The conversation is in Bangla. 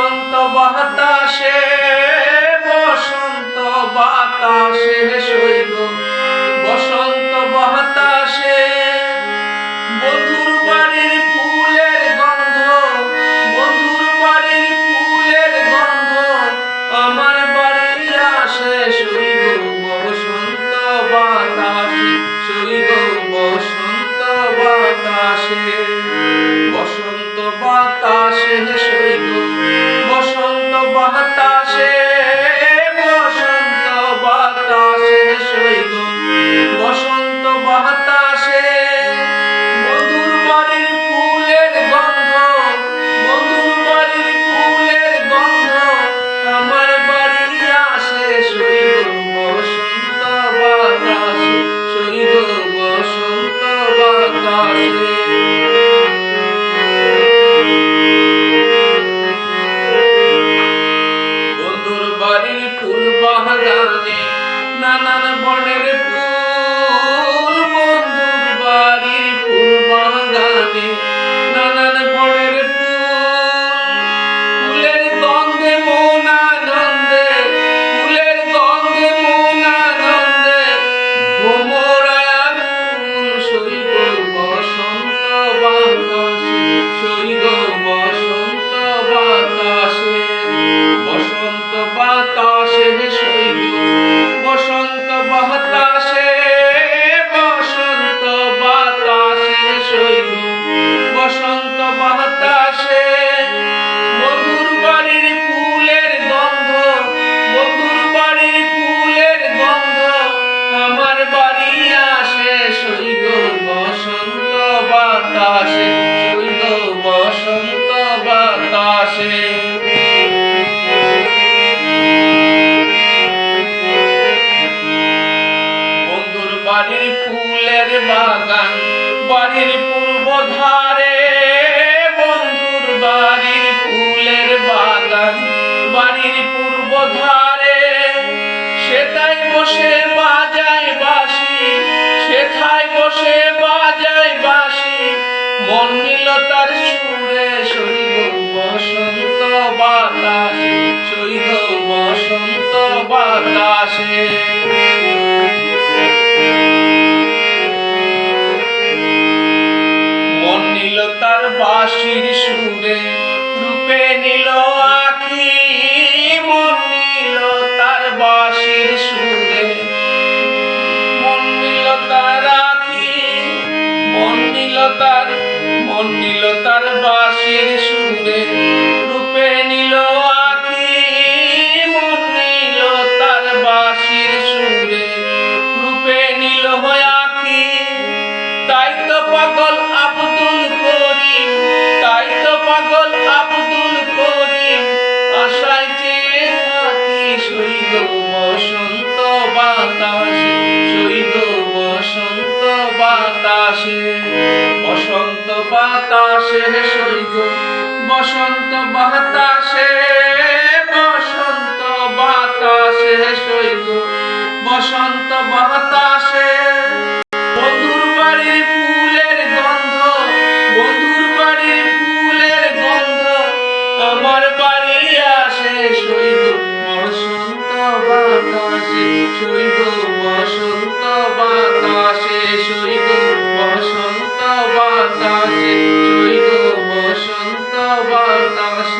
বসন্ত বাতাসে বসন্ত বাতাসে সইব বসন্ত বাতাসে বন্ধুর বাড়ির ফুলের গন্ধ বন্ধুর বাড়ির ফুলের গন্ধ আমার বাড়ি আসে সইব বসন্ত বাতাসে সইব বসন্ত বাতাসে বসন্ত বাতাসে সইব বসন্ত বাতাসে বসন্ত বাতাসে সইব বসন্ত বাতাসে বন্ধুর বাড়ির ফুলের গন্ধ বন্ধুর বাড়ির ফুলের গন্ধ আমার বাড়ি আসে সইব বসন্ত বাতাসে সইব বসন্ত বাতাসে বাড়ির ফুল বাগানে নানান বনের ফুল বন্ধুর বাড়ির ফুল বাগানে নানান বনের ফুলের গন্ধে মন আনন্দে ফুলের গন্ধে মন আনন্দে ভোমরায় ফুল সইব বসন্ত বাতাসে সইব বসন্ত বাতাসে বসন্ত বাতাসে সইব বসন্ত বাতাসে বসন্ত বাতাসে সইব বসন্ত বাতাসে বন্ধুর বাড়ির ফুলের গন্ধ বন্ধুর বাড়ির ফুলের গন্ধ আমার বাড়ি আসে সইব বসন্ত বাতাসে সইব বসন্ত বাতাসে বাড়ির ফুলের বাগান বাড়ির পূর্ব ধারে বন্ধুর বাড়ির ফুলের বাগান বাড়ির পূর্ব ধারে সেথায় বসে বাজায় বাঁশি সেথায় বসে বাজায় বাঁশি মন নিল তার সুরে সইব বসন্ত বাতাসে সইব বসন্ত বাতাসে তার বাঁশির সুরে রূপে নিল আখি মন নিল তার বাঁশির সুরে মন নিল তার আখি মন নিল তার বাঁশির সুরে রূপে নিল আখি মন নিল তার বাঁশির সুরে রূপে নিল আখি তাই তো পাগল আব্দুল করিম তাই তো পাগল আব্দুল করিম আশায় চেয়ে থাকি সইব বসন্ত বাতাসে সইব বসন্ত বাতাসে বসন্ত বাতাসে সইব বসন্ত বাতাসে বসন্ত বাতাসে সইব বসন্ত বাতাসে বন্ধুর বাড়ির ফুলের গন্ধ বন্ধুর বাড়ির ফুলের গন্ধ আমার বাড়ি আসে সইব বসন্ত বাতাসে সইব বসন্ত বাতাসে সইব বসন্ত বাতাসে সইব বসন্ত বাতাসে